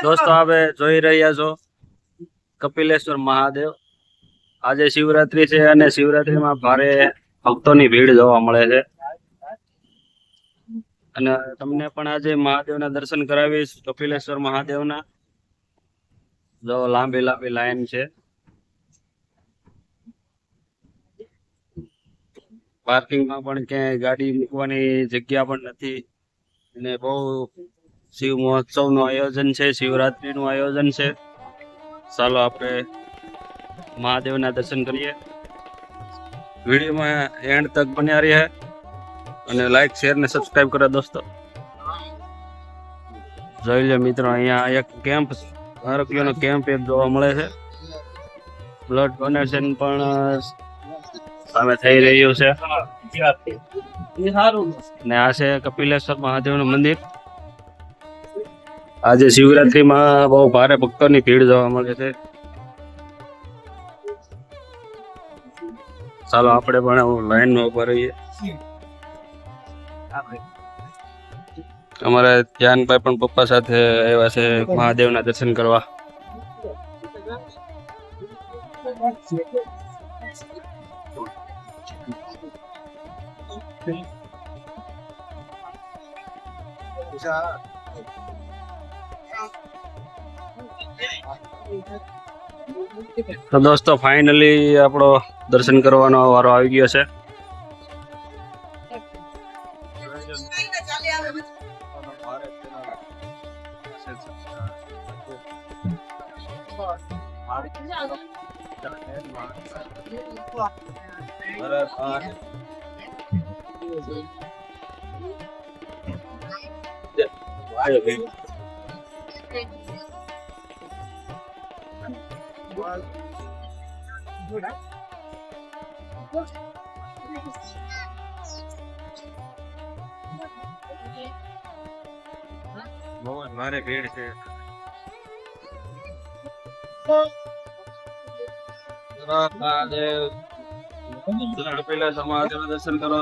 दोस्तों आप જોઈ રહ્યા છો કપિલેશ્વર મહાદેવ। આજે શિવરાત્રી છે અને શિવરાત્રીમાં ભારે ભક્તોની ભીડ જોવા મળે છે અને તમને પણ આજે મહાદેવના દર્શન કરાવીશ। કપિલેશ્વર મહાદેવના જો લાંબી લાંબી લાઈન છે, પાર્કિંગમાં પણ ક્યાંય ગાડી મૂકવાની જગ્યા પણ નથી અને બહુ શિવ મહોત્સવનું આયોજન છે, શિવરાત્રીનું આયોજન છે। ચાલો આપણે મહાદેવના દર્શન કરીએ। વિડીયોમાં એન્ડ તક બન્યા રહે અને લાઈક શેર ને સબસ્ક્રાઇબ કરો દોસ્તો। જોઈ લો મિત્રો, અહીંયા એક કેમ્પ, આરોગ્યનો કેમ્પ એક જોવા મળે છે। બ્લડ ડોનેશન પણ સામે થઈ રહ્યું છે ને આ છે કપિલેશ્વર મહાદેવનું મંદિર। આજે શિવરાત્રીમાં બહુ ભારે ભક્તોની ભીડ જોવા મળે છે। ચાલો આપણે પણ લાઈનમાં ઉભા રહીએ। અમારે ધ્યાનભાઈ પણ પપ્પા સાથે આવ્યા છે મહાદેવના દર્શન કરવા। તો દોસ્તો ફાઇનલી આપણો દર્શન કરવાનો વારો આવી ગયો છે। બહુ જ ભારે ભીડ છે। પેલા સમાજ દર્શન કરો।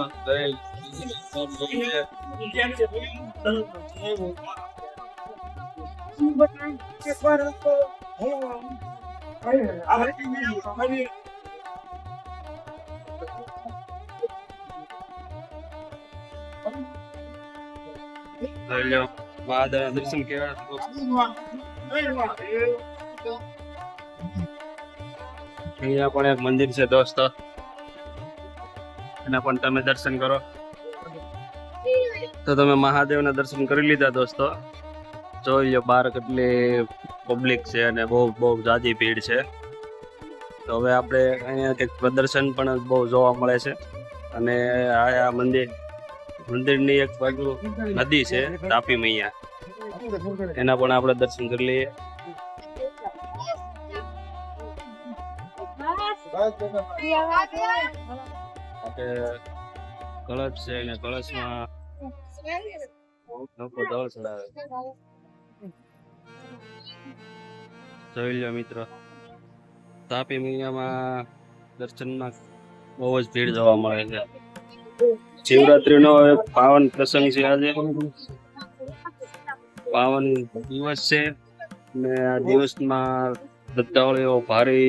દર્શન કેવા અહીંયા પણ એક મંદિર છે દોસ્તો, એના પણ તમે દર્શન કરો। તો તમે મહાદેવના દર્શન કરી લીધા દોસ્તો। જોઈ લો બહાર કેટલી પબ્લિક છે અને બહુ જાજી ભીડ છે। તો હવે આપણે અહીંયા કંઈક પ્રદર્શન પણ બહુ જોવા મળે છે અને આ મંદિરની એક બાજુ નદી છે તાપી મૈયા, એના પણ આપણે દર્શન કરી લઈએ। કળશ છે અને કળશમાં લોકો જળ ચડાવે। જોઈ લો મિત્રો, તાપી મૈયામાં દર્શનમાં બહુ જ ભીડ જોવા મળે છે। શિવરાત્રીનો એક પાવન પ્રસંગ છે, આજે પાવન દિવસ છે ને આ દિવસમાં શ્રદ્ધાળુઓ ભારે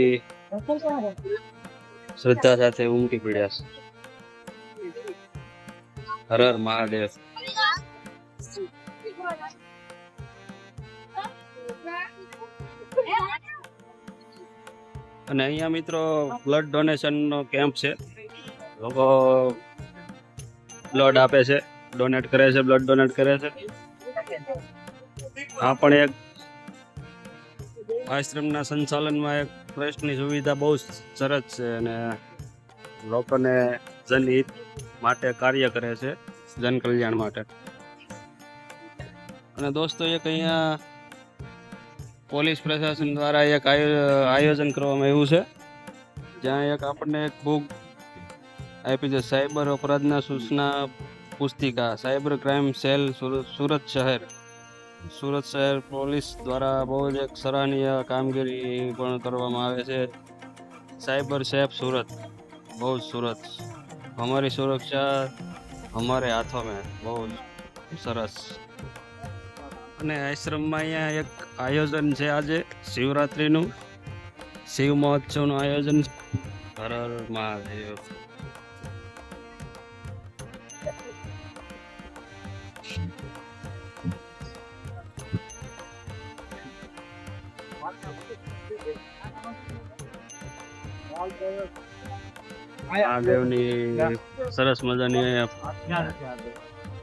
શ્રદ્ધા સાથે ઉમટી પડ્યા છે। હર હર મહાદેવ। અને અહીંયા મિત્રો બ્લડ ડોનેશન નો કેમ્પ છે, લોકો બ્લડ આપે છે, ડોનેટ કરે છે, બ્લડ ડોનેટ કરે છે। આ પણ એક આશ્રમના સંચાલનમાં એક ટ્રસ્ટની સુવિધા બહુ સરસ છે અને લોકોને જનહિત માટે કાર્ય કરે છે, જન કલ્યાણ માટે। અને દોસ્તો એક અહીંયા પોલીસ પ્રશાસન દ્વારા એક આયોજન કરવામાં આવ્યું છે, જ્યાં એક આપણને એક બુક આપી છે, સાયબર અપરાધના સૂચના પુસ્તિકા, સાયબર ક્રાઇમ સેલ સુરત શહેર પોલીસ દ્વારા બહુ જ એક સરાહનીય કામગીરી પણ કરવામાં આવે છે। સાયબર સેફ સુરત, બહુ સુરત, हमारी सुरक्षा हमारे हाथों में, બહુ સરસ। અને આશ્રમમાં અહીંયા એક આયોજન છે આજે શિવરાત્રિનું, શિવ મહોત્સવનું આયોજન. હર હર મહાદેવ. મહાદેવની સરસ મજાની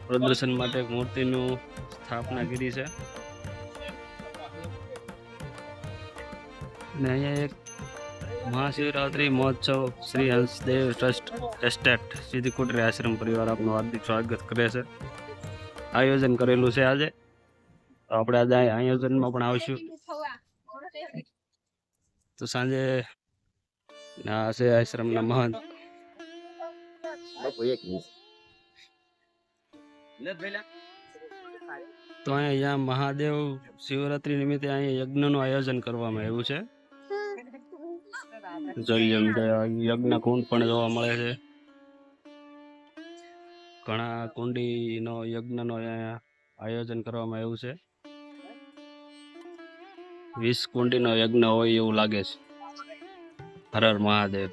પ્રદર્શન માટે એક મૂર્તિનું સ્થાપના કરી છે. અને અહીંયા એક મહાશિવરાત્રિ મહોત્સવ શ્રી હંસદેવ ટ્રસ્ટ એસ્ટેટ સીધી કુટરી આશ્રમ પરિવાર આપનું હાર્દિક સ્વાગત કરે છે. આયોજન કરેલું છે આજે, તો આપણે આજે આયોજનમાં પણ આવશું. તો સાંજે આ છે આશ્રમના મહંત. તો અહીંયા મહાદેવ શિવરાત્રી નિમિત્તે અહીંયા યજ્ઞનું આયોજન કરવામાં આવ્યું છે. યજ્ઞ કુંડ પણ જોવા મળે છે. ઘણા કુંડીનો યજ્ઞનો અહીંયા આયોજન કરવામાં આવ્યું છે. 20 કુંડીનો યજ્ઞ હોય એવું લાગે છે. હર હર મહાદેવ.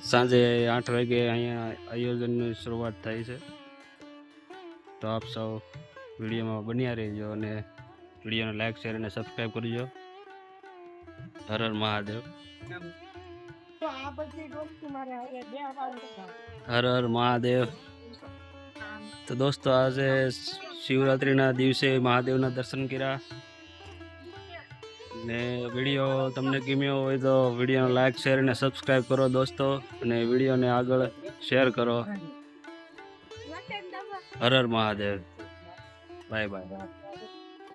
સાંજે 8 વાગે અહીંયા આયોજનની શરૂઆત થાય છે. તો આપ સૌ વિડીયોમાં બન્યા રહેજો અને વિડીયોને લાઈક શેર અને સબસ્ક્રાઈબ કરજો. હર હર મહાદેવ. હર હર મહાદેવ. તો દોસ્તો આજે શિવરાત્રિના દિવસે મહાદેવના દર્શન કર્યા. ને વિડીયો તમને ગમ્યો હોય તો વિડીયોને લાઈક શેર અને સબસ્ક્રાઈબ કરો દોસ્તો, અને વિડીયોને આગળ શેર કરો. હર હર મહાદેવ. Bye by.